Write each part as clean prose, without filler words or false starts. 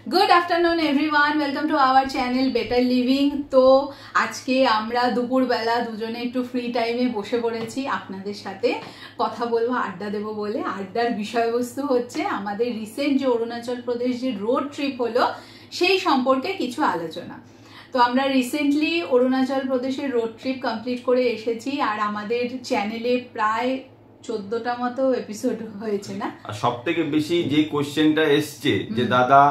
Good afternoon everyone, welcome to our channel better living. तो আজকে আমরা দুপুরবেলা দুজনে একটু ফ্রি টাইমে বসে পড়েছি আপনাদের সাথে কথা বলবো, আড্ডা দেবো বলে। আড্ডার বিষয়বস্তু হচ্ছে আমাদের রিসেন্ট যে অরুণাচল প্রদেশ যে রোড ট্রিপ হলো সেই সম্পর্কে কিছু আলোচনা। তো আমরা রিসেন্টলি অরুণাচল প্রদেশের রোড ট্রিপ কমপ্লিট করে এসেছি আর আমাদের চ্যানেলে প্রায় 14টা মতো এপিসোড হয়েছে না। আর সবথেকে বেশি যে কোশ্চেনটা এসছে যে দাদা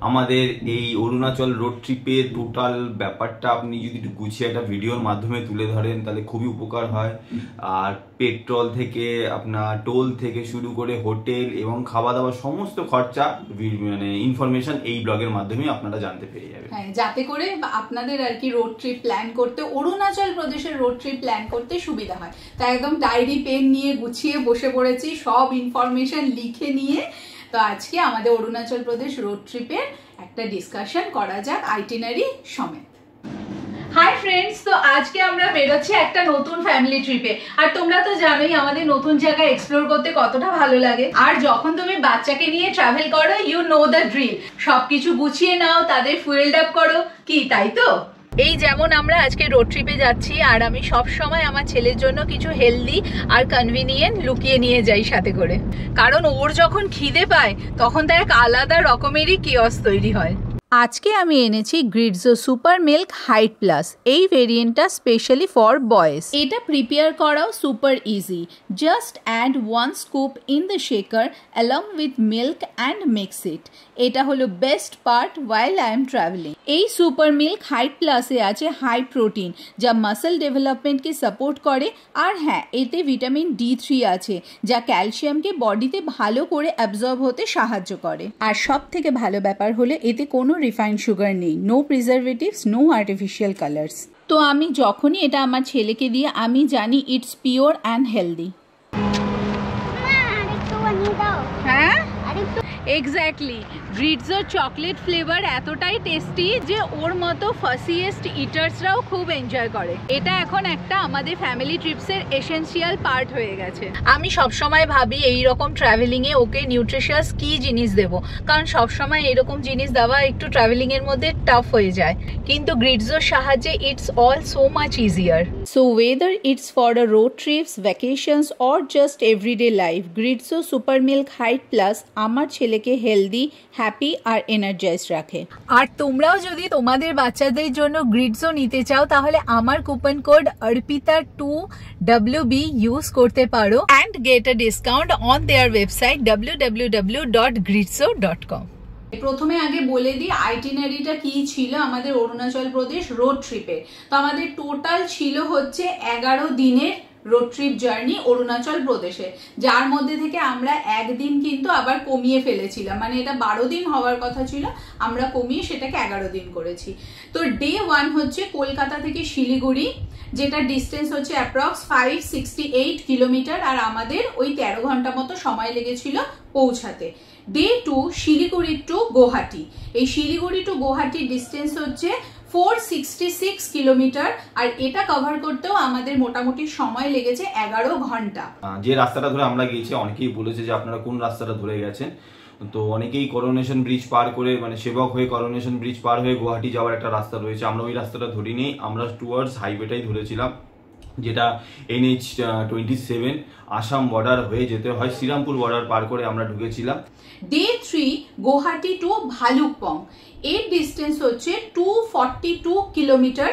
আমাদের এই অরুণাচল রোড ট্রিপের টোটাল ব্যাপারটা আপনি যদি একটু গুছিয়ে একটা ভিডিওর মাধ্যমে তুলে ধরেন তাহলে খুবই উপকার হয়। আর পেট্রোল থেকে আপনার টোল থেকে শুরু করে হোটেল এবং খাওয়া দাওয়া সমস্ত খরচা মানে ইনফরমেশন এই ব্লগের মাধ্যমে আপনারা জানতে পেরে যাবেন। হ্যাঁ, যাতে করে আপনাদের আর কি রোড ট্রিপ প্ল্যান করতে, অরুণাচল প্রদেশের রোড ট্রিপ প্ল্যান করতে সুবিধা হয়। তাই একদম ডায়েরি পেন নিয়ে গুছিয়ে বসে পড়েছি, সব ইনফরমেশন লিখে নিয়ে। তো আজকে আমাদের অরুণাচল প্রদেশ রোড ট্রিপের একটা ডিসকাশন করা যাক আইটিনারি সমেত। হাই ফ্রেন্ডস, তো আজকে আমরা বেরোচ্ছি একটা নতুন ফ্যামিলি ট্রিপে। আর তোমরা তো জানোই আমাদের নতুন জায়গা এক্সপ্লোর করতে কতটা ভালো লাগে। আর যখন তুমি বাচ্চাকে নিয়ে ট্রাভেল করো, ইউ নো দ্য ড্রিল, সবকিছু গুছিয়ে নাও, তাদের ফুয়েল আপ করো, কি তাই তো? এই যেমন আমরা আজকে রোড ট্রিপে যাচ্ছি আর আমি সব সময় আমার ছেলের জন্য কিছু হেলদি আর কনভিনিয়েন্ট লুকিয়ে নিয়ে যাই সাথে করে, কারণ ওর যখন খিদে পায় তখন তার এক আলাদা রকমেরই কিয়স তৈরি হয়। আজকে আমি এনেছি Gritzo super milk height plus. এই ভেরিয়েন্টটা স্পেশালি ফর বয়েজ। এটা প্রিপেয়ার করাও super easy. Just add 1 scoop in the shaker along with milk and mix it. এটা হলো best part while I am travelling. এই সুপার মিল্ক হাইট প্লাসে আছে high protein যা মাসল ডেভেলপমেন্টকে সাপোর্ট করে। আর হ্যাঁ, এতে ভিটামিন D3 আছে যা ক্যালসিয়ামকে বডিতে ভালো করে অ্যাবজর্ব হতে সাহায্য করে। আর সব থেকে ভালো ব্যাপার হলো এতে কোনো রিফাইন্ড সুগার নেই, no preservatives, no artificial colours. তো আমি যখনই এটা আমার ছেলেকে দিয়ে আমি জানি ইটস পিওর অ্যান্ড হেলদি। হ্যাঁ এক্স্যাক্টলি, গ্রিডজোর চকলেট ফ্লেভার এতটাই টেস্টি যে ওর মতো ফাসিয়েস্ট ইটার্সরাও খুব এনজয় করে। এটা এখন একটা আমাদের ফ্যামিলি ট্রিপসের এসেনশিয়াল পার্ট হয়ে গেছে। আমি সবসময় ভাবি এইরকম ট্রাভেলিংয়ে ওকে নিউট্রিশিয়াস কি জিনিস দেবো, কারণ সবসময় এরকম জিনিস দেওয়া একটু ট্রাভেলিংয়ের মধ্যে টাফ হয়ে যায়, কিন্তু গ্রিডজোর সাহায্যে it's all so much easier. So whether it's for a road trips, vacations or just everyday life, Gritzo super milk height plus আমার ছেলেকে হেলদি, হ্যাপি আর এনার্জাইজ রাখে। আর তোমরাও যদি তোমাদের বাচ্চাদের জন্য গ্রিডজো নিতে চাও তাহলে আমার কুপন কোড ARPITA2WB ইউজ করতে পারো and get a discount on their website www.gridzo.com। প্রথমে আগে বলে দিই আইটিনারিটা কি ছিল আমাদের অরুণাচল প্রদেশ রোড ট্রিপে। তো আমাদের টোটাল ছিল হচ্ছে 11 দিনের রোড ট্রিপ জার্নি অরুণাচল প্রদেশে, যার মধ্যে থেকে আমরা একদিন কিন্তু আবার কমিয়ে ফেলেছিলাম। মানে এটা 12 দিন হওয়ার কথা ছিল, আমরা কমিয়ে সেটাকে 11 দিন করেছি। তো ডে 1 হচ্ছে কলকাতা থেকে শিলিগুড়ি, যেটা ডিস্টেন্স হচ্ছে অ্যাপ্রক্স 568 কিলোমিটার আর আমাদের ওই 13 ঘন্টা মতো সময় লেগেছিল পৌঁছাতে। Day 2 Siliguri to Guwahati. এই শিলিগুড়ি টু গুয়াহাটির ডিস্টেন্স হচ্ছে 466 কিলোমিটার আর এটা কভার করতেও আমাদের মোটামুটি সময় লেগেছে 11 ঘন্টা। যে রাস্তাটা ধরে আমরা গিয়েছি, অনেকেই বলেছে যে আপনারা কোন রাস্তাটা ধরে গেছেন। তো অনেকেই করোনেশন ব্রিজ পার করে, মানে সেবক হয়ে করোনেশন ব্রিজ পার হয়ে গুয়াহাটি যাওয়ার একটা রাস্তা রয়েছে, আমরা ওই রাস্তাটা ধরিনি, আমরা টুয়ার্ডস হাইওয়েটাই ধরেছিলাম, যেটা NH27 আসাম বর্ডার হয়ে যেতে হয়, শ্রীরামপুর বর্ডার পার করে আমরা ঢুকেছিলাম। ডে 3 গুয়াহাটি টু ভালুকপং, এর ডিস্টেন্স হচ্ছে 242 কিলোমিটার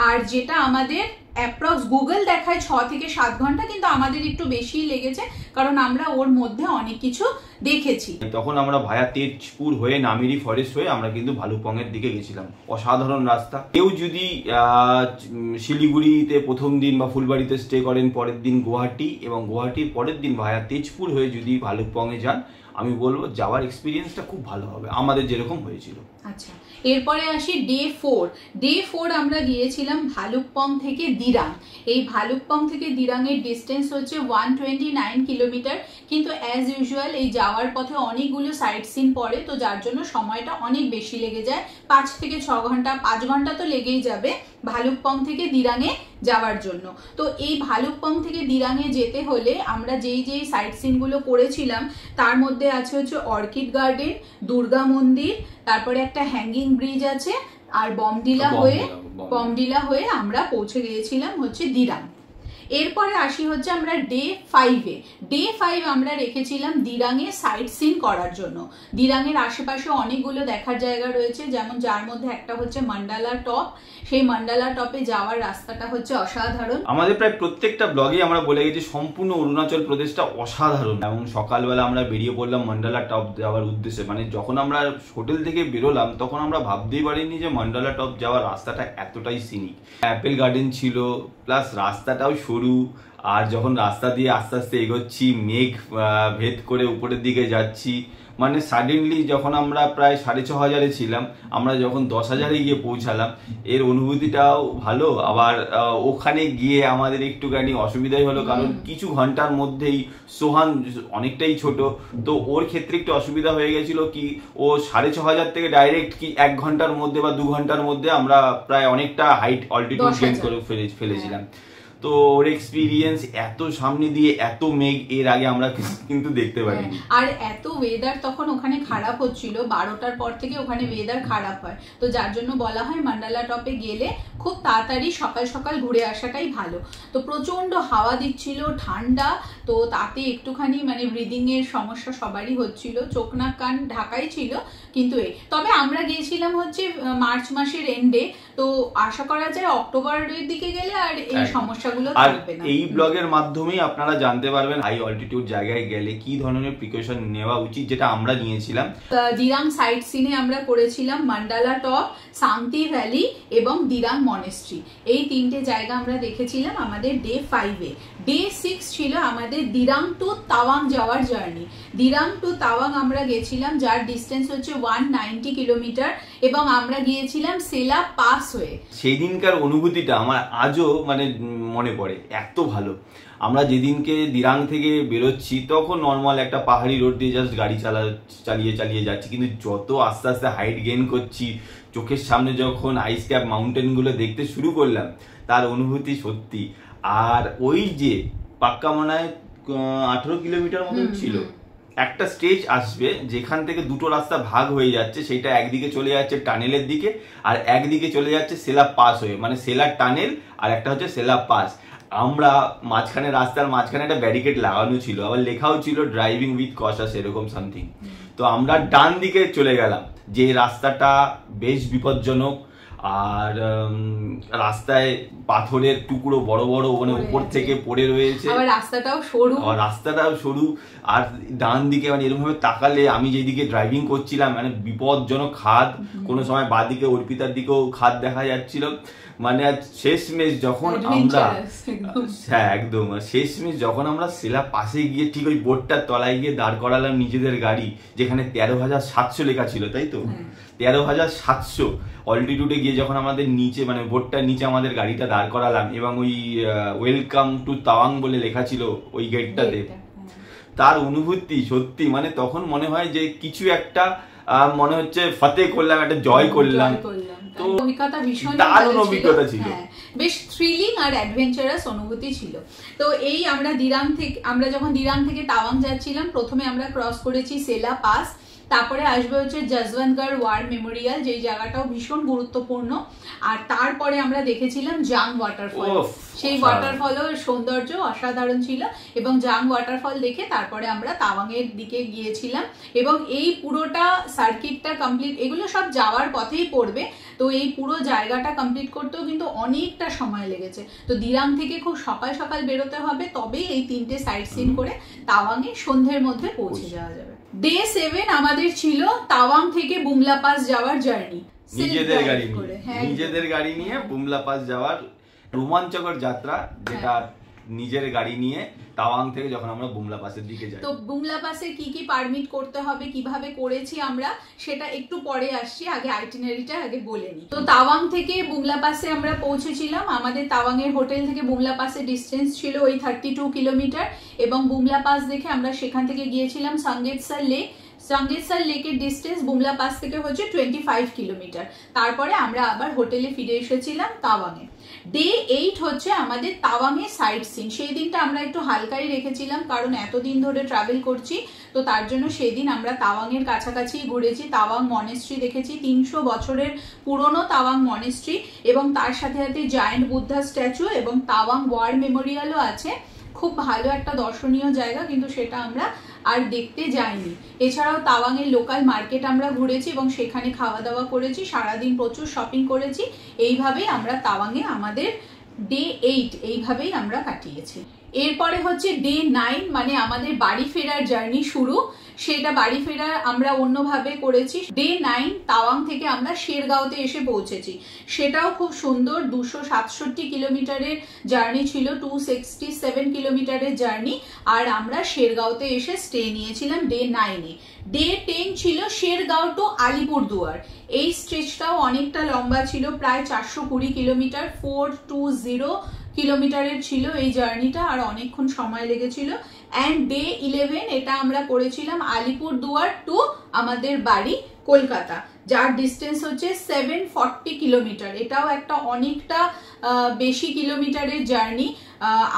আর যেটা আমাদের অ্যাপ্রক্স গুগল দেখায় 6 থেকে 7 ঘন্টা, কিন্তু আমাদের একটু বেশি লেগেছে কারণ আমরা ওর মধ্যে অনেক কিছু দেখেছি। তখন আমরা ভায়া তেজপুর হয়ে নামেরি ফরেস্ট হয়ে আমরা কিন্তু ভালুকপং এর দিকে গেছিলাম। অসাধারণ রাস্তা। কেউ যদি শিলিগুড়িতে প্রথম দিন বা ফুলবাড়িতে স্টে করেন, পরের দিন গুয়াহাটি এবং গুয়াহাটির পরের দিন ভায়া তেজপুর হয়ে যদি ভালুকপং এ যান, আমি বলবো যাওয়ার এক্সপিরিয়েন্সটা খুব ভালো হবে, আমাদের যেরকম হয়েছিল। আচ্ছা, এরপরে আসি ডে 4। ডে 4 আমরা গিয়েছিলাম ভালুকপং থেকে দিরাং। এই ভালুকপং থেকে দিরাং এর ডিস্টেন্স হচ্ছে 129 কিলোমিটার, কিন্তু অ্যাজ ইউজুয়াল এই যাওয়ার পথে অনেকগুলো সাইট সিন পড়ে, তো যার জন্য সময়টা অনেক বেশি লেগে যায়, 5 থেকে 6 ঘন্টা, 5 ঘন্টা তো লেগেই যাবে ভালুকপং থেকে দিরাঙে যাওয়ার জন্য। তো এই ভালুকপং থেকে দিরাঙে যেতে হলে আমরা যেই যেই সাইট সিন গুলো করেছিলাম তার মধ্যে আছে হচ্ছে অর্কিড গার্ডেন, দুর্গা মন্দির, তারপরে একটা হ্যাঙ্গিং ব্রিজ আছে, আর বমডিলা হয়ে আমরা পৌঁছে গিয়েছিলাম হচ্ছে দিরাং। এরপরে আসি হচ্ছে আমরা ডে 5-এ। ডে 5 আমরা রেখেছিলাম দিরাঙে সাইট সিন করার জন্য। দিরাঙের আশেপাশে অনেকগুলো দেখার জায়গা রয়েছে, যেমন যার মধ্যে একটা হচ্ছে মান্ডালা টপ। সেই মান্ডালা টপে যাওয়ার রাস্তাটা হচ্ছে অসাধারণ। আমাদের প্রায় প্রত্যেকটা ব্লগে আমরা বলে গেছি সম্পূর্ণ অরুণাচল প্রদেশটা অসাধারণ, এবং সকালবেলা আমরা বেরিয়ে পড়লাম মান্ডালা টপ যাওয়ার উদ্দেশ্যে। মানে যখন আমরা হোটেল থেকে বেরোলাম তখন আমরা ভাবতেই পারিনি যে মান্ডালা টপ যাওয়ার রাস্তাটা এতটাই সিনিক। অ্যাপেল গার্ডেন ছিল, প্লাস রাস্তাটাও সরু, আর যখন রাস্তা দিয়ে আস্তে আস্তে এগোচ্ছি মেঘ ভেদ করে উপরের দিকে যাচ্ছি, মানে সাডেনলি যখন আমরা প্রায় 6,500 ছিলাম, আমরা যখন 10,000 গিয়ে পৌঁছালাম এর অনুভূতিটাও ভালো। আবার ওখানে গিয়ে আমাদের একটুখানি অসুবিধাই হলো, কারণ কিছু ঘন্টার মধ্যেই সোহান অনেকটাই ছোট, তো ওর ক্ষেত্রে একটু অসুবিধা হয়ে গেছিল কি ও 6,500 থেকে ডাইরেক্ট কি 1 ঘন্টার মধ্যে বা 2 ঘন্টার মধ্যে আমরা প্রায় অনেকটা হাইট অল্টিটিউড গেইন করে ফেলেছিলাম। তো ওর এক্সপিরিয়েন্স এত সামনে দিয়ে এত মেঘ এর আগে আমরা কিন্তু দেখতে পারিনি। আর এত ওয়েদার তখন ওখানে খারাপ হচ্ছিল, 12টার পর থেকে ওখানে ওয়েদার খারাপ হয়, তো যার জন্য বলা হয় মান্ডালা টপে গেলে খুব তাড়াতাড়ি সকাল সকাল ঘুরে আসাটাই ভালো। তো প্রচন্ড হাওয়া দিচ্ছিল, ঠান্ডা, তো তাতে একটুখানি মানে ব্রিদিং এর সমস্যা সবারই হচ্ছিল, চোখ নাক কান ঢাকাই ছিল। কিন্তু তবে আমরা গিয়েছিলাম হচ্ছে মার্চ মাসের এন্ডে, তো আশা করা যায় অক্টোবরের দিকে গেলে আর এই সমস্যাগুলো থাকবে না। এই ব্লগের মাধ্যমেই আপনারা জানতে পারবেন হাই অল্টিটিউড জায়গায় গেলে কি ধরনের প্রিকশন নেওয়া উচিত, যেটা আমরা নিয়েছিলাম। দিরাং সাইট সিনে আমরা করেছিলাম মান্ডালা টপ, সাংতি ভ্যালি এবং দিরাং মনেস্ট্রি। এই 3টে জায়গা আমরা দেখেছিলাম আমাদের ডে 5-এ। ডে 6 ছিল আমাদের দিরাং টু তাওয়াং যাওয়ার জার্নি। দিরাং টু তাওয়াং আমরা গেছিলাম, যার ডিস্টেন্স হচ্ছে 190 কিলোমিটার, এবং আমরা গিয়েছিলাম সেলা পাস হয়ে। সেই দিনকার অনুভূতিটা আমার আজও মানে মনে পড়ে, এত ভালো। আমরা যেদিনকে দিরাং থেকে বেরোচ্ছি তখন নর্মাল একটা পাহাড়ি রোড দিয়ে জাস্ট গাড়ি চালিয়ে যাচ্ছি, কিন্তু যত আস্তে আস্তে হাইট গেইন করছি, চোখের সামনে যখন আইস ক্যাপ মাউন্টেন গুলো দেখতে শুরু করলাম, তার অনুভূতি সত্যি। আর ওই যে পাক্কা মনে হয় 18 কিলোমিটার মতন ছিল, একটা স্টেজ আসবে যেখান থেকে দুটো রাস্তা ভাগ হয়ে যাচ্ছে, সেইটা একদিকে চলে যাচ্ছে টানেলের দিকে আর একদিকে চলে যাচ্ছে সেলা পাস হয়ে, মানে সেলার টানেল আর একটা হচ্ছে সেলা পাস। আমরা মাঝখানে রাস্তার মাঝখানে একটা ব্যারিকেড লাগানো ছিল, আবার লেখাও ছিল ড্রাইভিং উইথ কশাস এরকম সামথিং। তো আমরা ডান দিকে চলে গেলাম, যে রাস্তাটা বেশ বিপজ্জনক, আর রাস্তায় পাথরের টুকরো বড় বড় মানে উপর থেকে পড়ে রয়েছে, রাস্তাটাও সরু। আর ডান দিকে মানে এরকম ভাবে তাকালে আমি যেদিকে ড্রাইভিং করছিলাম মানে বিপজ্জনক খাদ, কোনো সময় বাদিকে অর্পিতার দিকেও খাদ দেখা যাচ্ছিল। মানে শেষমেশ যখন আমরা একদম শেষমেশ যখন আমরা সেলা পাশে গিয়ে ঠিক ওই বোর্ডটার তলায় গিয়ে দাঁড় করালাম নিজেদের গাড়ি, যেখানে 13,700 লেখা ছিল, তাই তো 13,700 অল্টিটিউডে গিয়ে যখন আমাদের নিচে মানে বোর্ডটার নিচে আমাদের গাড়িটা দাঁড় করালাম, এবং ওই ওয়েলকাম টু তাওয়াং বলে লেখা ছিল ওই গেটটাতে, তার অনুভূতি সত্যি মানে তখন মনে হয় যে কিছু একটা মনে হচ্ছে ফতে করলাম, একটা জয় করলাম। তো অভিজ্ঞতা ভীষণ দারুণ অভিজ্ঞতা ছিল, বেশ থ্রিলিং আর অ্যাডভেঞ্চারাস অনুভূতি ছিল। তো এই আমরা যখন দিরাং থেকে তাওয়াং যাচ্ছিলাম, প্রথমে আমরা ক্রস করেছি সেলা পাস, তারপরে আসবে হচ্ছে যশবন্তগড় ওয়ার মেমোরিয়াল, যেই জায়গাটাও ভীষণ গুরুত্বপূর্ণ, আর তারপরে আমরা দেখেছিলাম জাং ওয়াটারফল। সেই ওয়াটারফলের সৌন্দর্য অসাধারণ ছিল, এবং জাং ওয়াটারফল দেখে তারপরে আমরা তাওয়াং এর দিকে গিয়েছিলাম। এবং এই পুরোটা সার্কিটটা কমপ্লিট, এগুলো সব যাওয়ার পথেই পড়বে, তো এই পুরো জায়গাটা কমপ্লিট করতেও কিন্তু অনেকটা সময় লেগেছে। তো দিরাং থেকে খুব সকাল সকাল বেরোতে হবে, তবেই এই 3টে সাইট সিন করে তাওয়াং এ সন্ধ্যের মধ্যে পৌঁছে যাওয়া যাবে। ডে 7 আমাদের ছিল তাওয়াং থেকে বুমলা পাস যাওয়ার জার্নি, নিজেদের গাড়ি নিয়ে বুমলা পাস যাওয়ার রোমাঞ্চকর যাত্রা, যেটা নিজের গাড়ি নিয়ে তাওয়াং থেকে যখন আমরা বুমলা পাসের দিকে যাই। তো বুমলা পাসে কি কি পারমিট করতে হবে, কিভাবে করেছি আমরা, সেটা একটু পরে আসছি, আগে আইটিনারিটা আগে বলে নিই। তো তাওয়াং থেকে বুমলা পাসে আমরা পৌঁছেছিলাম, আমাদের তাওয়াং এর হোটেল থেকে বুমলা পাসের ডিস্টেন্স ছিল ওই 32 কিলোমিটার, এবং বুমলা পাস দেখে আমরা সেখান থেকে গিয়েছিলাম সঙ্গেতসার লেক। সঙ্গীতসর লেকের ডিস্টেন্স বুমলা পাস থেকে হচ্ছে 25 কিলোমিটার। তারপরে আমরা আবার হোটেলে ফিরে এসেছিলাম তাওয়াংয়ে। ডে 8 হচ্ছে আমাদের তাওয়াংয়ের সাইট সিন। সেই দিনটা আমরা একটু হালকাই রেখেছিলাম, কারণ এতদিন ধরে ট্রাভেল করছি, তো তার জন্য সেই দিন আমরা তাওয়াংয়ের কাছাকাছি ঘুরেছি। তাওয়াং মনেস্ট্রি দেখেছি, 300 বছরের পুরনো তাওয়াং মনেস্ট্রি, এবং তার সাথে সাথে জায়ান্ট বুদ্ধা স্ট্যাচু এবং তাওয়াং ওয়ার মেমোরিয়ালও আছে। খুব ভালো একটা দর্শনীয় জায়গা, কিন্তু সেটা আমরা আর দেখতে যাইনি। এছাড়াও তাওয়াংয়ের লোকাল মার্কেট আমরা ঘুরেছি এবং সেখানে খাওয়া দাওয়া করেছি, সারাদিন প্রচুর শপিং করেছি। এইভাবেই আমরা তাওয়াংয়ে আমাদের ডে 8 এইভাবেই আমরা কাটিয়েছি। এরপরে হচ্ছে ডে 9, মানে আমাদের বাড়ি ফেরার জার্নি শুরু। সেটা বাড়ি ফেরা আমরা অন্যভাবে করেছি। ডে 9 তাওয়াং থেকে আমরা শেরগাঁওতে এসে পৌঁছেছি। সেটাও খুব সুন্দর, 267 কিলোমিটারের জার্নি ছিল, 267 কিলোমিটারের জার্নি। আর আমরা শেরগাঁওতে এসে স্টে নিয়েছিলাম ডে 9-এ। ডে 10 ছিল শেরগাঁও টু আলিপুরদুয়ার। এই স্ট্রেচটাও অনেকটা লম্বা ছিল, প্রায় 420 কিলোমিটার, 420 কিলোমিটারের ছিল এই জার্নিটা, আর অনেকক্ষণ সময় লেগেছিল। অ্যান্ড ডে 11 এটা আমরা করেছিলাম আলিপুরদুয়ার টু আমাদের বাড়ি কলকাতা, যার ডিস্টেন্স হচ্ছে 740 কিলোমিটার। এটাও একটা অনেকটা বেশি কিলোমিটারের জার্নি।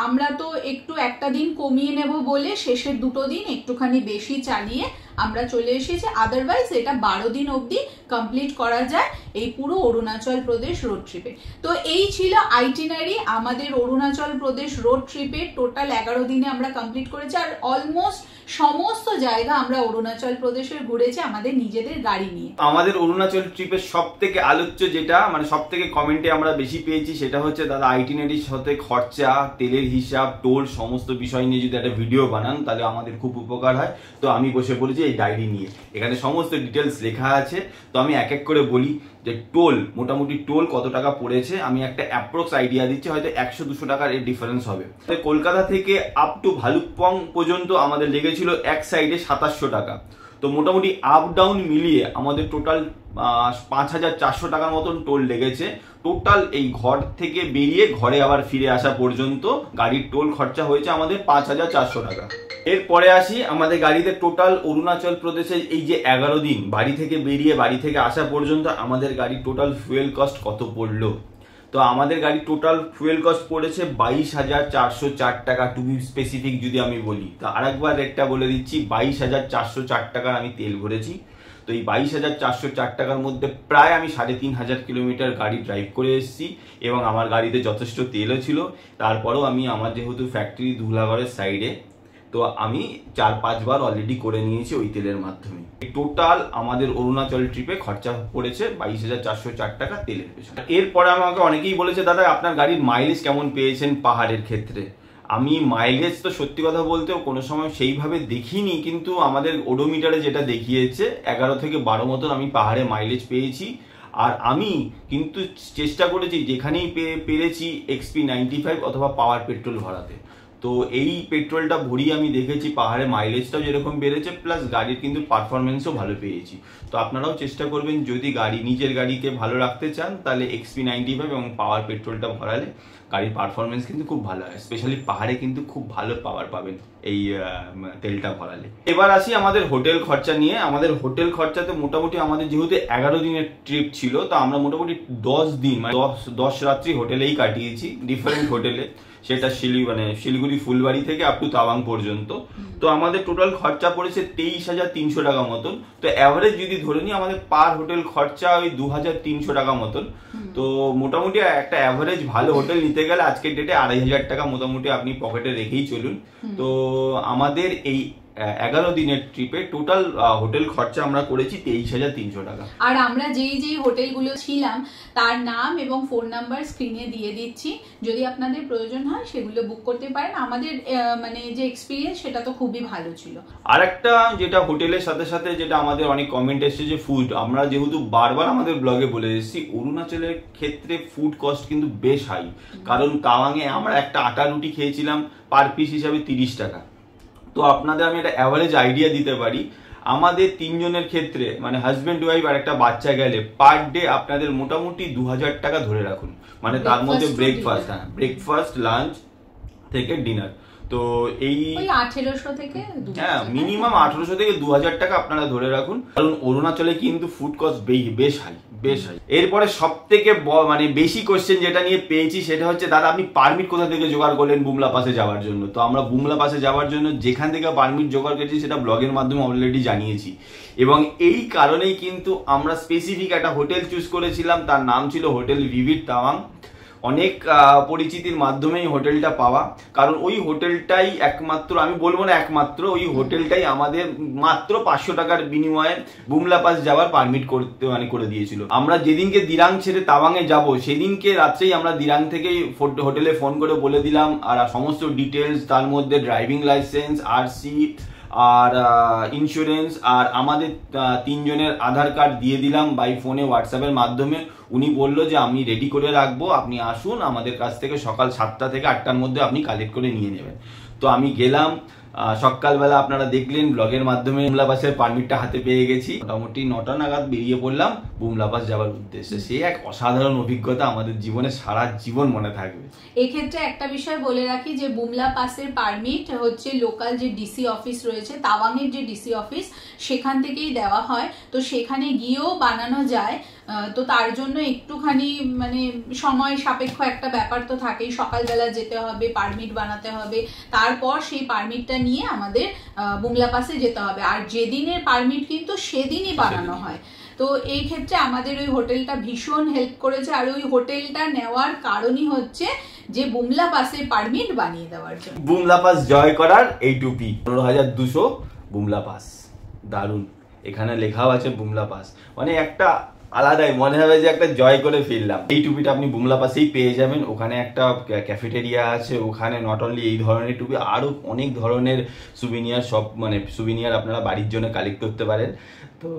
আমরা তো একটু একটা দিন কমিয়ে নেব বলে শেষের 2 দিন একটুখানি বেশি চালিয়ে আমরা চলে এসেছি। আদারওয়াইজ এটা 12 দিন অবধি কমপ্লিট করা যায় এই পুরো অরুণাচল প্রদেশ রোড ট্রিপে। তো এই ছিল আইটিনারি আমাদের অরুণাচল প্রদেশ রোড ট্রিপে। টোটাল 11 দিনে আমরা কমপ্লিট করেছি, আর অলমোস্ট সমস্ত জায়গা আমরা অরুণাচল প্রদেশের ঘুরেছি আমাদের নিজেদের গাড়ি নিয়ে। আমাদের অরুণাচল ট্রিপের সব থেকে আলোচ্য যেটা, মানে সব থেকে কমেন্টে আমরা বেশি পেয়েছি, সেটা হচ্ছে দাদা আইটিনারির সাথে খরচা, তেলের হিসাব, টোল, সমস্ত বিষয় নিয়ে যদি একটা ভিডিও বানান তাহলে আমাদের খুব উপকার হয়। তো আমি বসে পড়েছি এই ডায়েরি নিয়ে, এখানে সমস্ত ডিটেলস লেখা আছে। তো আমি এক এক করে বলি যে টোল, মোটামুটি টোল কত টাকা পড়েছে, আমি একটা অ্যাপ্রক্স আইডিয়া দিচ্ছি, হয়তো 100-200 টাকার এর ডিফারেন্স হবে। কলকাতা থেকে আপ টু ভালুকপং পর্যন্ত আমাদের লেগেছিল এক সাইডে 2700 টাকা। তো মোটামুটি আপ ডাউন মিলিয়ে আমাদের টোটাল 5400 টাকার মতন টোল লেগেছে। টোটাল এই ঘর থেকে বেরিয়ে ঘরে আবার ফিরে আসা পর্যন্ত গাড়ির টোল খরচা হয়েছে আমাদের 5400 টাকা। এরপরে আসি আমাদের গাড়িতে টোটাল অরুণাচল প্রদেশে এই যে 11 দিন বাড়ি থেকে বেরিয়ে বাড়ি থেকে আসা পর্যন্ত আমাদের গাড়ির টোটাল ফুয়েল কস্ট কত পড়লো। তো আমাদের গাড়ি টোটাল ফুয়েল কস্ট পড়েছে 22,404 টাকা, টু বি স্পেসিফিক যদি আমি বলি। তো আরেকবার রেটটা বলে দিচ্ছি, 22,404 টাকার আমি তেল ভরেছি। তো এই 22,404 টাকার মধ্যে প্রায় আমি 3500 কিলোমিটার গাড়ি ড্রাইভ করে এসেছি, এবং আমার গাড়িতে যথেষ্ট তেলও ছিল। তারপরেও আমি আমার যেহেতু ফ্যাক্টরি ধুলাগড়ের সাইডে, তো আমি 4-5 বার অলরেডি করে নিয়েছি ওই তেলের মাধ্যমে। টোটাল আমাদের অরুণাচল ট্রিপে খরচা পড়েছে 22,404 টাকা তেলের পেছনে। এরপরে আমাকে অনেকেই বলেছে দাদা আপনার গাড়ির মাইলেজ কেমন পেয়েছেন পাহাড়ের ক্ষেত্রে। আমি মাইলেজ তো সত্যি কথা বলতেও কোনো সময় সেইভাবে দেখিনি, কিন্তু আমাদের ওডোমিটারে যেটা দেখিয়েছে 11 থেকে 12 মতন আমি পাহাড়ে মাইলেজ পেয়েছি। আর আমি কিন্তু চেষ্টা করেছি যেখানেই পেরেছি XP 95 অথবা পাওয়ার পেট্রোল ভরাতে। তো এই পেট্রোলটা ভরিয়ে আমি দেখেছি পাহাড়ে মাইলেজটাও যেরকম বেড়েছে, প্লাস গাড়ির কিন্তু পারফরমেন্সও ভালো পেয়েছি। তো আপনারাও চেষ্টা করবেন যদি নিজের গাড়িকে ভালো রাখতে চান, তাহলে XP 95 এবং পাওয়ার পেট্রোলটা ভরালে গাড়ির পারফরমেন্স কিন্তু খুব ভালো হয়। স্পেশালি পাহাড়ে কিন্তু খুব ভালো পাওয়ার পাবেন এই তেলটা ভরালে। এবার আসি আমাদের হোটেল খরচা নিয়ে। আমাদের হোটেল খরচাতে মোটামুটি আমাদের যেহেতু 11 দিনের ট্রিপ ছিল, তো আমরা মোটামুটি 10 দিন মানে 10 রাত্রি হোটেলেই কাটিয়েছি, ডিফারেন্ট হোটেলে। সেটা শিলিগুড়ি ফুলবাড়ি থেকে আপ টু তাওয়াং পর্যন্ত। তো আমাদের টোটাল খরচা পড়েছে 23,300 টাকা মতন। তো অ্যাভারেজ যদি ধরে নিই আমাদের পার হোটেল খরচা ওই 2,300 টাকা মতন। তো মোটামুটি একটা অ্যাভারেজ ভালো হোটেল নিতে গেলে আজকের ডেটে 2,500 টাকা মোটামুটি আপনি পকেটে রেখেই চলুন। তো আমাদের এই 11 দিনের ট্রিপে টোটাল হোটেল খরচা আমরা করেছি 23,300 টাকা। আর আমরা যেই হোটেলগুলো ছিলাম তার নাম এবং ফোন নাম্বার স্ক্রিনে দিয়ে দিচ্ছি, যদি আপনাদের প্রয়োজন হয় সেগুলো বুক করতে পারেন। আমাদের মানে যে এক্সপিরিয়েন্স সেটা তো খুবই ভালো ছিল। আর একটা যেটা হোটেলের সাথে সাথে যেটা আমাদের অনেক কমেন্ট এসেছে যে ফুড, আমরা যেহেতু বারবার আমাদের ব্লগে বলে এসেছি অরুণাচলের ক্ষেত্রে ফুড কস্ট কিন্তু বেশ হাই। কারণ তাওয়াংয়ে আমরা একটা আটা রুটি খেয়েছিলাম পার পিস হিসাবে 30 টাকা। তো আপনাদের আমি একটা অ্যাভারেজ আইডিয়া দিতে পারি, আমাদের 3 জনের ক্ষেত্রে মানে হাজব্যান্ড ওয়াইফ আর একটা বাচ্চা গেলে পার ডে আপনাদের মোটামুটি 2,000 টাকা ধরে রাখুন। মানে তার মধ্যে ব্রেকফাস্ট, লাঞ্চ থেকে ডিনার। তো এই 1800 থেকে হ্যাঁ মিনিমাম 1800 থেকে 2000 টাকা আপনারা ধরে রাখুন, কারণ অরুণাচলে কিন্তু ফুড কস্ট বেশ হাই। এরপরে সব থেকে মানে বেশি কোশ্চেন যেটা নিয়ে পেয়েছি সেটা হচ্ছে, দাদা আপনি পারমিট কোথা থেকে জোগাড় করলেন বুমলা পাসে যাওয়ার জন্য? তো আমরা বুমলা পাসে যাওয়ার জন্য যেখান থেকে পারমিট জোগাড় করেছি সেটা ব্লগের মাধ্যমে অলরেডি জানিয়েছি, এবং এই কারণেই কিন্তু আমরা স্পেসিফিক একটা হোটেল চুজ করেছিলাম, তার নাম ছিল হোটেল ভিভিড তাওয়াং। অনেক পরিচিতির মাধ্যমেই হোটেলটা পাওয়া, কারণ ওই হোটেলটাই একমাত্র, আমি বলবো না একমাত্র, ওই হোটেলটাই আমাদের মাত্র 500 টাকার বিনিময়ে বুমলা পাস যাওয়ার পারমিট করতে করে দিয়েছিল। আমরা যেদিনকে দিরাং ছেড়ে তাওয়াংয়ে যাব সেদিনকে রাত্রেই আমরা দিরাং থেকেই হোটেলে ফোন করে বলে দিলাম, আর সমস্ত ডিটেলস, তার মধ্যে ড্রাইভিং লাইসেন্স, আরসি আর ইন্স্যুরেন্স আর আমাদের 3 জনের আধার কার্ড দিয়ে দিলাম বাই ফোনে হোয়াটসঅ্যাপের মাধ্যমে। উনি বললো যে আমি রেডি করে রাখবো, আপনি আসুন আমাদের কাছ থেকে সকাল 7টা থেকে 8টার মধ্যে আপনি কালেক্ট করে নিয়ে নেবেন। তো আমি গেলাম, সকালবেলা আপনারা দেখলেন ব্লগের মাধ্যমে বুমলা পাসের পারমিটটা হাতে পেয়ে গেছি। মোটামুটি 9টা নাগাদ বেরিয়ে পড়লাম বুমলা পাস যাওয়ার উদ্দেশ্যে। সে এক অসাধারণ অভিজ্ঞতা, আমাদের জীবনে সারা জীবন মনে থাকবে। এক্ষেত্রে একটা বিষয় বলে রাখি যে বুমলা পাসের পারমিট হচ্ছে লোকাল যে ডিসি অফিস রয়েছে, তাওয়াংয়ের যে ডিসি অফিস, সেখান থেকেই দেওয়া হয়। তো সেখানে গিয়েও বানানো যায়, তো তার জন্য একটুখানি মানে সময় সাপেক্ষ একটা ব্যাপার তো থাকেই। সকালবেলা যেতে হবে, পারমিট বানাতে হবে, তারপর সেই পারমিটটা নিয়ে আমাদের বুমলা পাসে যেতে হবে। আর যেদিনের পারমিট কিন্তু সেদিনই বানানো হয়। তো এই ক্ষেত্রে আমাদের ওই হোটেলটা ভীষণ হেল্প করেছে। আর ওই হোটেলটা নেওয়ার কারণই হচ্ছে যে বুমলা পাসের পারমিট বানিয়ে দেওয়ার জন্য। বুমলা পাস জয় করার এইটুপি 15,200 বুমলা পাস, দারুণ। এখানে লেখাও আছে বুমলা পাস, মানে একটা আলাদাই মনে হবে যে একটা জয় করে ফিরলাম। এই টুপিটা আপনি বুমলা পাসেই পেয়ে যাবেন। ওখানে একটা ক্যাফেটেরিয়া আছে, ওখানে নট অনলি এই ধরনের টুপি, আরো অনেক ধরনের সুভিনিয়ার, সব মানে সুভিনিয়ার আপনারা বাড়ির জন্য কালেক্ট করতে পারেন। তো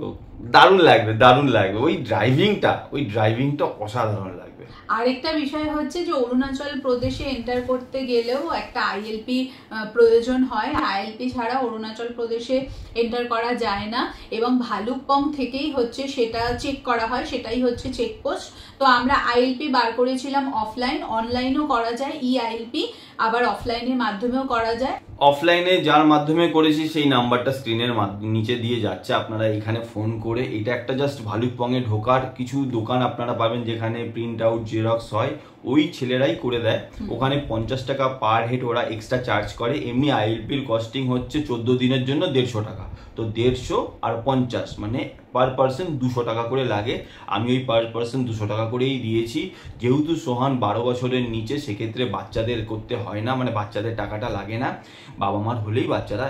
দারুণ লাগবে। ওই ড্রাইভিংটা অসাধারণ লাগবে। আরেকটা বিষয় হচ্ছে যে অরুণাচল প্রদেশে এন্টার করতে গেলেও একটা আইএলপি প্রয়োজন হয়। আইএলপি ছাড়া অরুণাচল প্রদেশে এন্টার করা যায় না, এবং ভালুকপং থেকেই হচ্ছে সেটা চেক করা হয়, সেটাই হচ্ছে চেকপোস্ট। তো আমরা আইএলপি বার করেছিলাম অফলাইন, অনলাইনও করা যায় ই আইএলপি, আবার অফলাইনের মাধ্যমেও করা যায়। অফলাইনে যার মাধ্যমে করেছি সেই নাম্বারটা স্ক্রিনের নিচে দিয়ে যাচ্ছে, আপনারা এখানে ফোন করে, এটা একটা জাস্ট ভালুকপংয়ে ঢোকার কিছু দোকান আপনারা পাবেন যেখানে প্রিন্ট আউট জেরক্স হয়, ওই ছেলেরাই করে দেয়। ওখানে 50 টাকা পার হেড ওরা এক্সট্রা চার্জ করে। এমনি আইএলপির কস্টিং হচ্ছে 14 দিনের জন্য 150 টাকা। তো 150 আর 50 মানে পার পার্সন 200 টাকা করে লাগে। আমি ওই পার পার্সন 200 টাকা করেই দিয়েছি। যেহেতু সোহান 12 বছরের নিচে, সেক্ষেত্রে বাচ্চাদের করতে হয় না, মানে বাচ্চাদের টাকাটা লাগে না। বাবা মার হলেই বাচ্চারা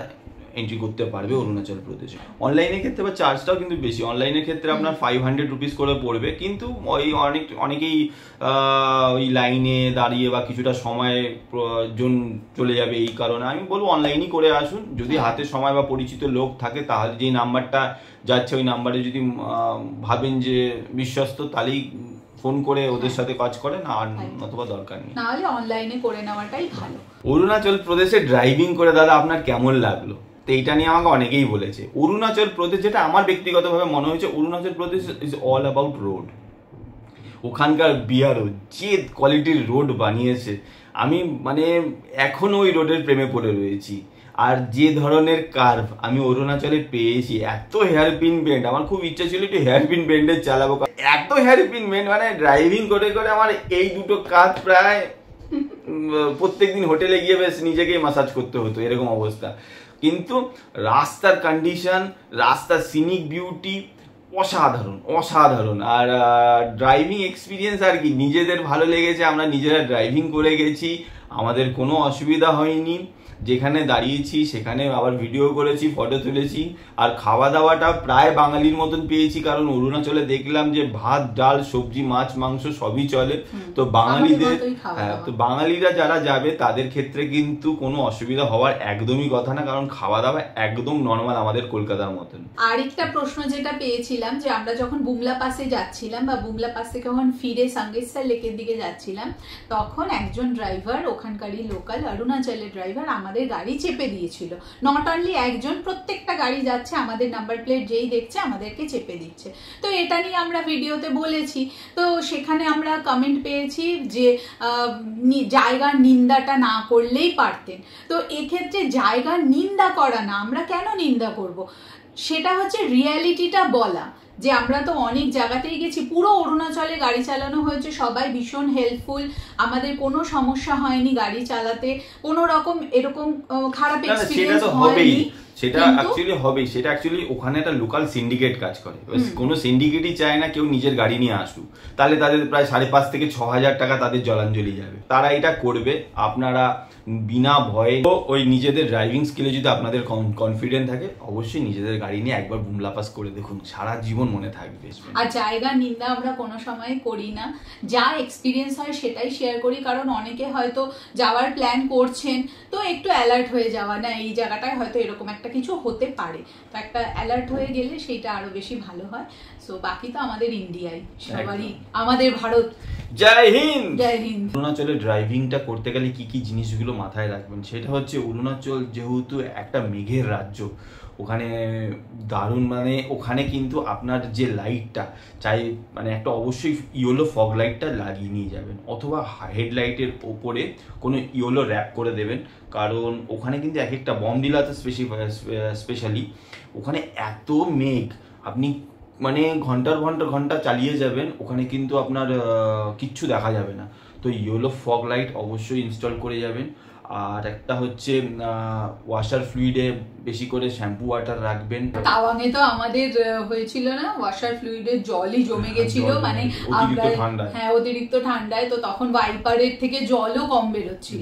এন্ট্রি করতে পারবে অরুণাচল প্রদেশে। অনলাইনের ক্ষেত্রে বা চার্জটাও কিন্তু বেশি, অনলাইনের ক্ষেত্রে আপনার 500 রুপিস করে পড়বে, কিন্তু ওই অনেকেই ওই লাইনে দাঁড়িয়ে বা কিছুটা সময় চলে যাবে, এই কারণে আমি বলবো অনলাইনই করে আসুন। যদি হাতে সময় বা পরিচিত লোক থাকে, তাহলে যে নাম্বারটা যাচ্ছে ওই নাম্বারে যদি ভাবেন যে বিশ্বস্ত, তাহলেই ফোন করে ওদের সাথে কাজ করেন, আর অথবা দরকার নেই, নাহলে অনলাইনে করে নেওয়াটাই ভালো। অরুণাচল প্রদেশে ড্রাইভিং করে দাদা আপনার কেমন লাগলো? তো এইটা নিয়ে আমাকে অনেকেই বলেছে। অরুণাচল প্রদেশ, যেটা আমার ব্যক্তিগতভাবে মনে হয়েছে, Arunachal Pradesh is all about road. ওখানকার বিআরও যে কোয়ালিটির রোড বানিয়েছে, আমি মানে এখনো ওই রোডের প্রেমে পড়ে রয়েছি। আর যে ধরনের কার্ভ আমি অরুণাচলে পেয়েছি, এত হেয়ারপিন বেন্ড, আমার খুব ইচ্ছা ছিল একটু হেয়ারপিন বেন্ডে চালাবো। এত হেয়ারপিন বেন্ড, মানে ড্রাইভিং করে করে আমার এই দুটো কাজ প্রায় প্রত্যেকদিন হোটেলে গিয়ে বেশ নিজেকেই মাসাজ করতে হতো, এরকম অবস্থা। কিন্তু রাস্তার কন্ডিশন, রাস্তার সিনিক বিউটি অসাধারণ। আর ড্রাইভিং এক্সপিরিয়েন্স আর কি, নিজেদের ভালো লেগেছে, আমরা নিজেরা ড্রাইভিং করে গেছি, আমাদের কোনো অসুবিধা হয়নি। যেখানে দাঁড়িয়েছি সেখানে আবার ভিডিও করেছি, ফটো তুলেছি। আর খাওয়া দাওয়াটা প্রায় বাঙালির মতন পেয়েছি, কারণ অরুণাচলে দেখলাম যে ভাত, ডাল, সবজি, মাছ, মাংস সবই চলে। তো বাঙালিরা যারা যাবে তাদের ক্ষেত্রে কিন্তু কোনো অসুবিধা হওয়ার একদমই কথা না, কারণ খাওয়া দাওয়া একদম নর্মাল আমাদের কলকাতার মতন। আরেকটা প্রশ্ন যেটা পেয়েছিলাম, যে আমরা যখন বুমলা পাসে যাচ্ছিলাম বা বুমলা পাস থেকে যখন ফিরে সাঙ্গেস্টার লেকের দিকে যাচ্ছিলাম, তখন একজন ড্রাইভার, ওখানকারই লোকাল অরুণাচলের ড্রাইভার, আমাদের গাড়ি চেপে দিয়েছিল। নট অনলি একজন, প্রত্যেকটা গাড়ি যাচ্ছে, আমাদের নাম্বার প্লেট যেই দেখছে আমাদেরকে চেপে দিচ্ছে। তো এটা নিয়ে আমরা ভিডিওতে বলেছি। তো সেখানে আমরা কমেন্ট পেয়েছি যে জায়গার নিন্দাটা না করলেই পারতেন। তো এক্ষেত্রে জায়গার নিন্দা করা না, আমরা কেন নিন্দা করব, সেটা হচ্ছে রিয়ালিটিটা বলা। যে আমরা তো অনেক জায়গাতেই গেছি, পুরো অরুণাচলে গাড়ি চালানো হয়েছে, সবাই ভীষণ হেল্পফুল, আমাদের কোনো সমস্যা হয়নি গাড়ি চালাতে, কোনো রকম এরকম খারাপ এক্সপেরিয়েন্স হয়নি। সেটা অ্যাকচুয়ালি হবেই, সেটা অ্যাকচুয়ালি ওখানে একটা লোকাল সিন্ডিকেট কাজ করে। কোনো সিন্ডিকেটই চায় না কেউ নিজের গাড়ি নিয়ে আসুক, তাহলে তাদের প্রায় 5,500 থেকে 6,000 টাকা তাদের জলাঞ্জলি যাবে। তারা এটা করবে, আপনারা বিনা ভয়ে ওই নিজেদের ড্রাইভিং স্কিলে যদি আপনাদের কনফিডেন্ট থাকে, অবশ্যই নিজেদের গাড়ি নিয়ে একবার বুমলা পাস করে দেখুন, সারা জীবন মনে থাকবে। আর জায়গার নিন্দা আমরা কোনো সময় করি না, যা এক্সপিরিয়েন্স হয় সেটাই শেয়ার করি। কারণ অনেকে হয়তো যাওয়ার প্ল্যান করছেন, তো একটু অ্যালার্ট হয়ে যাওয়া, না এই জায়গাটায় হয়তো এরকম একটা কিছু হতে পারে, তো একটা অ্যালার্ট হয়ে গেলে সেইটা আরো বেশি ভালো হয়। সো বাকি তো আমাদের ইন্ডিয়াই, সবারই আমাদের ভারত। জয় হিন্দ। জয় হিন্দ। অরুণাচলে ড্রাইভিংটা করতে গেলে কি কি জিনিসগুলো মাথায় রাখবেন, সেটা হচ্ছে অরুণাচল যেহেতু একটা মেঘের রাজ্য, ওখানে দারুণ, মানে ওখানে কিন্তু আপনার যে লাইটটা চাই, মানে একটা অবশ্যই ইয়েলো ফগ লাইটটা লাগিয়ে নিয়ে যাবেন, অথবা হেডলাইটের ওপরে কোনো ইয়েলো র্যাপ করে দেবেন। কারণ ওখানে কিন্তু এক একটা বমডিলাতে স্পেশালি ওখানে এত মেঘ, আপনি মানে ঘন্টার ঘন্টা চালিয়ে যাবেন, ওখানে কিন্তু আপনার কিচ্ছু দেখা যাবে না। তো ইয়েলো ফগ লাইট অবশ্যই ইনস্টল করে যাবেন। আর একটা হচ্ছে ওয়াশার ফ্লুইডে বেশি করে শ্যাম্পু ওয়াটার রাখবেন। তাওয়াঙে তো আমাদের হয়েছিল না, ওয়াশার ফ্লুইডে জলই জমে গেছিল, মানে অতিরিক্ত ঠান্ডায়, তো তখন ওয়াইপারের থেকে জলও কম বেরোচ্ছিল।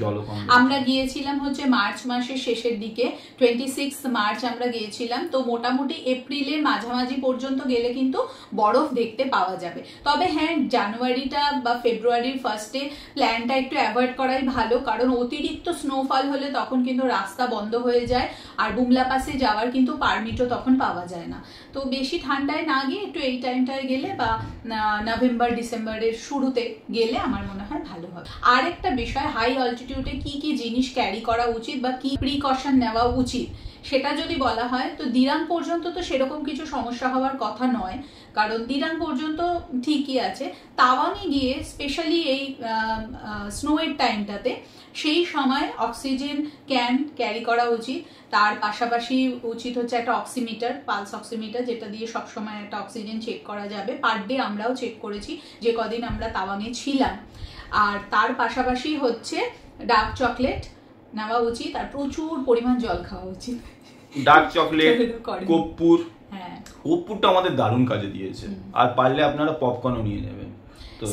আমরা গিয়েছিলাম হচ্ছে মার্চ মাসের শেষের দিকে, 26 মার্চ আমরা গিয়েছিলাম। তো মোটামুটি এপ্রিলের মাঝামাঝি পর্যন্ত গেলে কিন্তু বরফ দেখতে পাওয়া যাবে। তবে হ্যাঁ, জানুয়ারিটা বা ফেব্রুয়ারির ফার্স্টে প্ল্যানটা একটু অ্যাভয়েড করাই ভালো, কারণ অতিরিক্ত স্নোফল হলে তখন কিন্তু রাস্তা বন্ধ হয়ে যায়, আর বুমলা পাসে যাওয়ার কিন্তু পারমিটও তখন পাওয়া যায় না। তো বেশি ঠান্ডায় না গিয়ে একটু এই টাইমটায় গেলে বা নভেম্বর ডিসেম্বরের শুরুতে গেলে আমার মনে হয় ভালো হবে। আর একটা বিষয়, হাই অল্টিটিউডে কি কি জিনিস ক্যারি করা উচিত বা কি প্রিকশন নেওয়া উচিত, সেটা যদি বলা হয় তো দিরাং পর্যন্ত তো সেরকম কিছু সমস্যা হওয়ার কথা নয়, কারণ দিরাং পর্যন্ত ঠিকই আছে। তাওয়াঙে গিয়ে স্পেশালি এই স্নোয়ের টাইমটাতে সেই সময় অক্সিজেন ক্যান ক্যারি করা উচিত। তার পাশাপাশি উচিত হচ্ছে একটা অক্সিমিটার, পালস অক্সিমিটার, যেটা দিয়ে সবসময় একটা অক্সিজেন চেক করা যাবে। পার ডে আমরাও চেক করেছি যে কদিন আমরা তাওয়াঙে ছিলাম। আর তার পাশাপাশি হচ্ছে ডার্ক চকলেট নেওয়া উচিত, আর প্রচুর পরিমাণ জল খাওয়া উচিত। ডার্ক চকলেট, কর্পূর, কর্পূরটা আমাদের দারুণ কাজে দিয়েছে। আর পারলে আপনারা পপকর্নও নিয়ে নেবেন।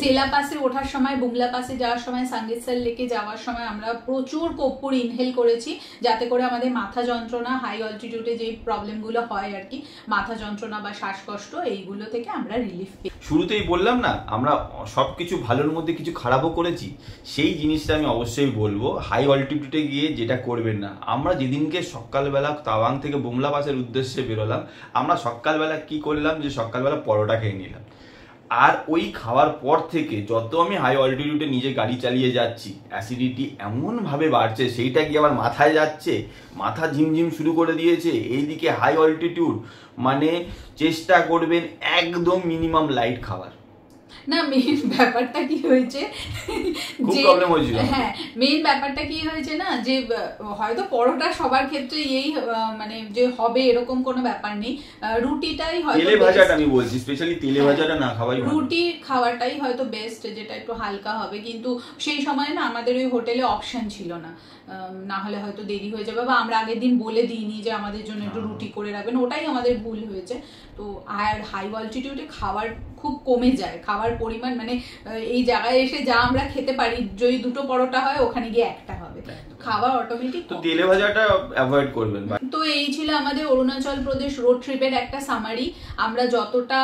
সেলা পাসে ওঠার সময়, বুমলা পাসে যাওয়ার সময়, সাঙ্গেতসার লেকে যাওয়ার সময় আমরা প্রচুর কর্পূর ইনহেল করেছি, যাতে করে আমাদের মাথা যন্ত্রণা, হাই অল্টিটিউডে যে প্রবলেমগুলো হয় আর কি, মাথা যন্ত্রণা বা শ্বাসকষ্ট, এইগুলো থেকে আমরা রিলিফ পাই। শুরুতেই বললাম না, আমরা সবকিছু ভালোর মধ্যে কিছু খারাপও করেছি, সেই জিনিসটা আমি অবশ্যই বলবো। হাই অল্টিটিউডে গিয়ে যেটা করবেন না, আমরা যেদিনকে সকালবেলা তাওয়াং থেকে বুমলা পাসের উদ্দেশ্যে বেরোলাম, আমরা সকালবেলা কি করলাম, যে সকালবেলা পরোটা খেয়ে নিলাম। আর ওই খাওয়ার পর থেকে যত আমি হাই অল্টিটিউডে নিজে গাড়ি চালিয়ে যাচ্ছি, অ্যাসিডিটি এমনভাবে বাড়ছে, সেইটা কি আবার মাথায় যাচ্ছে, মাথা ঝিমঝিম শুরু করে দিয়েছে। এইদিকে হাই অল্টিটিউড, মানে চেষ্টা করবেন একদম মিনিমাম লাইট খাবার। না, মেইন ব্যাপারটা কি হয়েছে, হ্যাঁ মেইন ব্যাপারটা কি হয়েছে না, যে হয়তো পরোটা সবার ক্ষেত্রে এই মানে যে হবে এরকম কোনো ব্যাপার নেই, রুটিটাই হয়তো, তেলে ভাজাটা আমি বলছি, স্পেশালি তেলে ভাজাটা না খাওয়াই ভালো, রুটি খাওয়াটাই হয়তো বেস্ট, যেটা একটু হালকা হবে। কিন্তু সেই সময় না আমাদের ওই হোটেলে অপশন ছিল না, না হলে হয়তো দেরি হয়ে যাবে, বা আমরা আগের দিন বলে দিইনি যে আমাদের জন্য একটু রুটি করে রাখবেন, ওটাই আমাদের ভুল হয়েছে। তো আর হাই অল্টিটিউডে খাবার খুব কমে যায়, খাবার পরিমাণ, মানে এই জায়গায় এসে যা আমরা খেতে পারি, যদি দুটো পরোটা হয় ওখানে গিয়ে একটা হবে, খাবার অটোমেটিক। তো তেলে ভাজাটা অ্যাভয়েড করবেন। তো এই ছিল আমাদের অরুণাচল প্রদেশ রোড ট্রিপের একটা সামারি। আমরা যতটা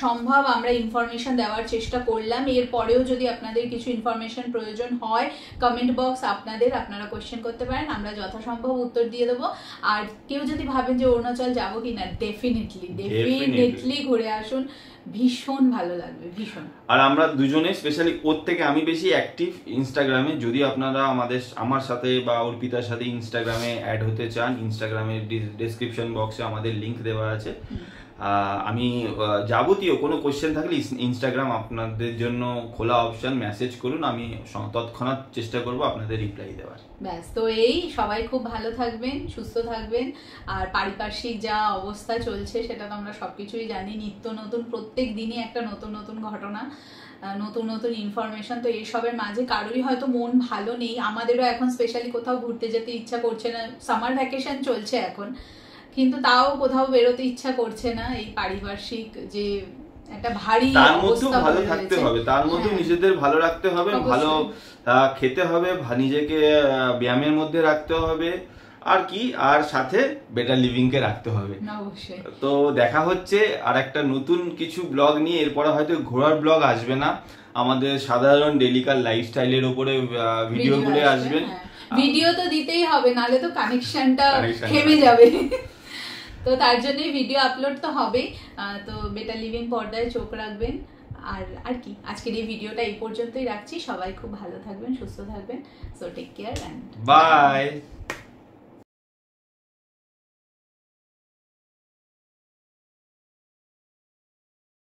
সম্ভব আমরা ইনফরমেশন দেওয়ার চেষ্টা করলাম। এরপরেও যদি আপনাদের কিছু ইনফরমেশন প্রয়োজন হয়, কমেন্ট বক্স আপনারা কোয়েশ্চেন করতে পারেন, আমরা যথাসম্ভব উত্তর দিয়ে দেবো। আর কেউ যদি ভাবেন যে অরুণাচল যাবো কিনা, ডেফিনেটলি ঘুরে আসুন, ভীষণ ভালো লাগবে, ভীষণ। আর আমরা দুজনে স্পেশালি, ওর থেকে আমি বেশি অ্যাক্টিভ ইনস্টাগ্রামে, যদি আপনারা আমার সাথে বা অর্পিতার সাথে ইনস্টাগ্রামে অ্যাড হতে চান, ইনস্টাগ্রামের ডেসক্রিপশন বক্সে আমাদের লিংক দেওয়া আছে। আমি যাবতীয় কোনো কোশ্চেন থাকলে ইনস্টাগ্রাম আপনাদের জন্য খোলা অপশন, মেসেজ করুন, আমি তৎক্ষণাৎ চেষ্টা করব আপনাদের রিপ্লাই দেওয়ার। ব্যাস, তো এই সবাই খুব ভালো থাকবেন, সুস্থ থাকবেন। আর পারিপার্শ্বিক যা অবস্থা চলছে সেটা তো আমরা সবকিছুই জানি, নিত্য নতুন প্রত্যেক দিনই একটা নতুন নতুন ঘটনা, নতুন নতুন ইনফরমেশন। তো এইসবের মাঝে কারোরই হয়তো মন ভালো নেই, আমাদেরও এখন স্পেশালি কোথাও ঘুরতে যেতে ইচ্ছা করছে না, সামার ভ্যাকেশন চলছে এখন, কিন্তু তাও কোথাও বেরোতে ইচ্ছা করছে না। এই পারিপার্শ্বিক যে একটা ভারী তার মধ্যেও ভালো থাকতে হবে, তার মধ্যে নিজেদের ভালো রাখতে হবে, ভালো খেতে হবে, নিজেকে ব্যায়ামের মধ্যে রাখতে হবে, আর কি, আর সাথে বেটার লিভিং কে রাখতে হবে। তো দেখা হচ্ছে আর একটা নতুন কিছু ব্লগ নিয়ে। এরপরে হয়তো ঘোরার ব্লগ আসবে না, আমাদের সাধারণ ডেলিকার লাইফস্টাইলের উপরে ভিডিও গুলো আসবে। ভিডিও তো দিতেই হবে, নালে তো কানেকশনটা থেমে যাবে। তো তার জন্য ভিডিও আপলোড তো হবে। তো বেটার লিভিং পর্দায় চোখ রাখবেন। আর কি, আজকের এই ভিডিওটা এই পর্যন্তই রাখছি। সবাই খুব ভালো থাকবেন, সুস্থ থাকবেন। So take care and by.